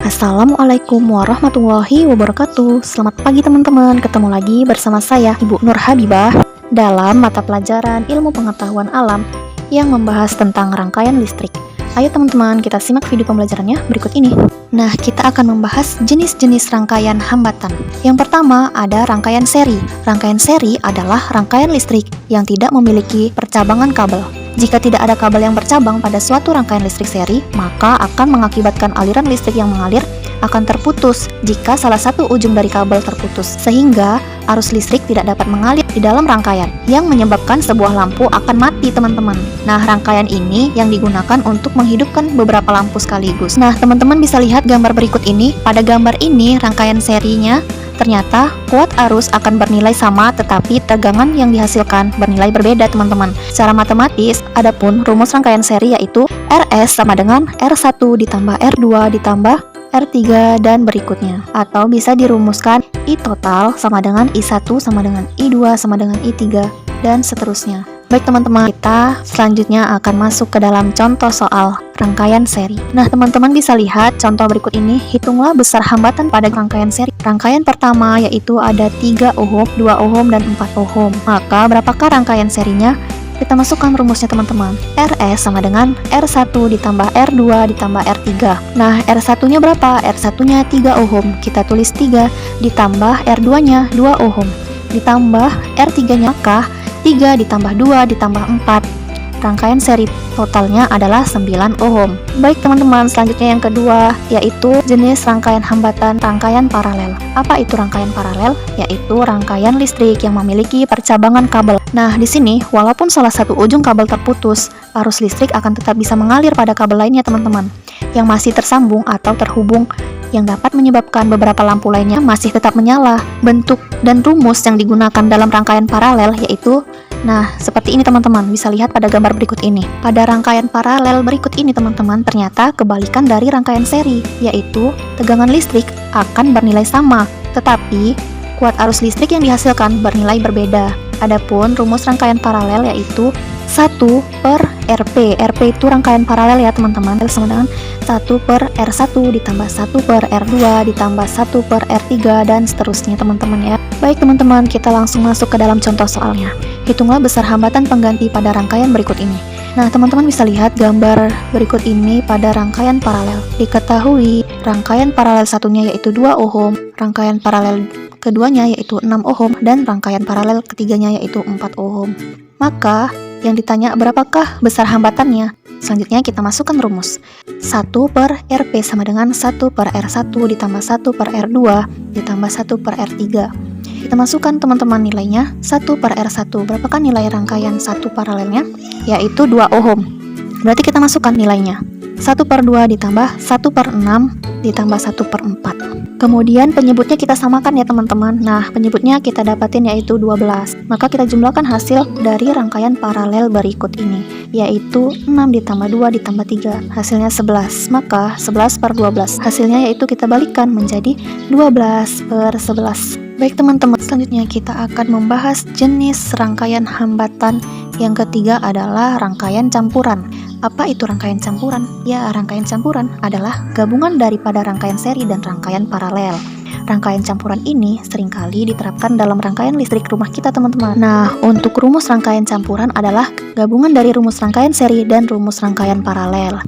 Assalamualaikum warahmatullahi wabarakatuh. Selamat pagi teman-teman, ketemu lagi bersama saya Ibu Nur Habibah dalam mata pelajaran ilmu pengetahuan alam yang membahas tentang rangkaian listrik. Ayo teman-teman, kita simak video pembelajarannya berikut ini. Nah, kita akan membahas jenis-jenis rangkaian hambatan. Yang pertama ada rangkaian seri. Rangkaian seri adalah rangkaian listrik yang tidak memiliki percabangan kabel. Jika tidak ada kabel yang bercabang pada suatu rangkaian listrik seri, maka akan mengakibatkan aliran listrik yang mengalir akan terputus jika salah satu ujung dari kabel terputus, sehingga arus listrik tidak dapat mengalir di dalam rangkaian, yang menyebabkan sebuah lampu akan mati teman-teman. Nah, rangkaian ini yang digunakan untuk menghidupkan beberapa lampu sekaligus. Nah, teman-teman bisa lihat gambar berikut ini. Pada gambar ini, rangkaian serinya ternyata kuat arus akan bernilai sama, tetapi tegangan yang dihasilkan bernilai berbeda teman-teman. Secara matematis, adapun rumus rangkaian seri yaitu RS sama dengan R1 ditambah R2 ditambah R3 dan berikutnya. Atau bisa dirumuskan I total sama dengan I1 sama dengan I2 sama dengan I3 dan seterusnya. Baik teman-teman, kita selanjutnya akan masuk ke dalam contoh soal rangkaian seri. Nah, teman-teman bisa lihat contoh berikut ini. Hitunglah besar hambatan pada rangkaian seri. Rangkaian pertama yaitu ada 3 ohm, 2 ohm, dan 4 ohm. Maka berapakah rangkaian serinya? Kita masukkan rumusnya teman-teman. RS sama dengan R1 ditambah R2 ditambah R3. Nah, R1-nya berapa? R1-nya 3 ohm. Kita tulis 3 ditambah R2-nya 2 ohm. Ditambah R3-nya, maka 3 ditambah 2 ditambah 4. Rangkaian seri totalnya adalah 9 ohm. Baik teman-teman, selanjutnya yang kedua yaitu jenis rangkaian hambatan rangkaian paralel. Apa itu rangkaian paralel? Yaitu rangkaian listrik yang memiliki percabangan kabel. Nah, di sini walaupun salah satu ujung kabel terputus, arus listrik akan tetap bisa mengalir pada kabel lainnya teman-teman, yang masih tersambung atau terhubung, yang dapat menyebabkan beberapa lampu lainnya masih tetap menyala. Bentuk dan rumus yang digunakan dalam rangkaian paralel yaitu, nah, seperti ini teman-teman, bisa lihat pada gambar berikut ini. Pada rangkaian paralel berikut ini teman-teman, ternyata kebalikan dari rangkaian seri, yaitu tegangan listrik akan bernilai sama, tetapi kuat arus listrik yang dihasilkan bernilai berbeda. Adapun rumus rangkaian paralel yaitu 1 per RP. RP itu rangkaian paralel ya teman-teman, sama dengan 1 per R1 ditambah 1 per R2 ditambah 1 per R3 dan seterusnya teman-teman ya. Baik teman-teman, kita langsung masuk ke dalam contoh soalnya. Hitunglah besar hambatan pengganti pada rangkaian berikut ini. Nah, teman-teman bisa lihat gambar berikut ini pada rangkaian paralel. Diketahui rangkaian paralel satunya yaitu 2 ohm, rangkaian paralel keduanya yaitu 6 ohm, dan rangkaian paralel ketiganya yaitu 4 ohm. Maka yang ditanya berapakah besar hambatannya? Selanjutnya kita masukkan rumus. 1 per RP sama dengan 1 per R1 ditambah 1 per R2 ditambah 1 per R3. Kita masukkan teman-teman nilainya. 1 per R1, berapakah nilai rangkaian 1 paralelnya? Yaitu 2 ohm. Berarti kita masukkan nilainya. 1 per 2 ditambah 1 per 6 ditambah 1 per 4. Kemudian penyebutnya kita samakan ya teman-teman. Nah, penyebutnya kita dapatin yaitu 12. Maka kita jumlahkan hasil dari rangkaian paralel berikut ini, yaitu 6 ditambah 2 ditambah 3, hasilnya 11. Maka 11 per 12, hasilnya yaitu kita balikkan menjadi 12 per 11. Baik teman-teman, selanjutnya kita akan membahas jenis rangkaian hambatan. Yang ketiga adalah rangkaian campuran. Apa itu rangkaian campuran? Ya, rangkaian campuran adalah gabungan daripada rangkaian seri dan rangkaian paralel. Rangkaian campuran ini seringkali diterapkan dalam rangkaian listrik rumah kita teman-teman. Nah, untuk rumus rangkaian campuran adalah gabungan dari rumus rangkaian seri dan rumus rangkaian paralel.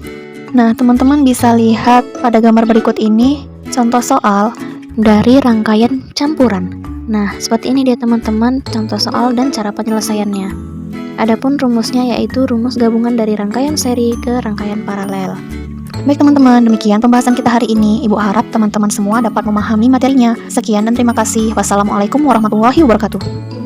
Nah, teman-teman bisa lihat pada gambar berikut ini contoh soal dari rangkaian campuran. Nah, seperti ini dia teman-teman contoh soal dan cara penyelesaiannya. Adapun rumusnya yaitu rumus gabungan dari rangkaian seri ke rangkaian paralel. Baik teman-teman, demikian pembahasan kita hari ini. Ibu harap teman-teman semua dapat memahami materinya. Sekian dan terima kasih. Wassalamualaikum warahmatullahi wabarakatuh.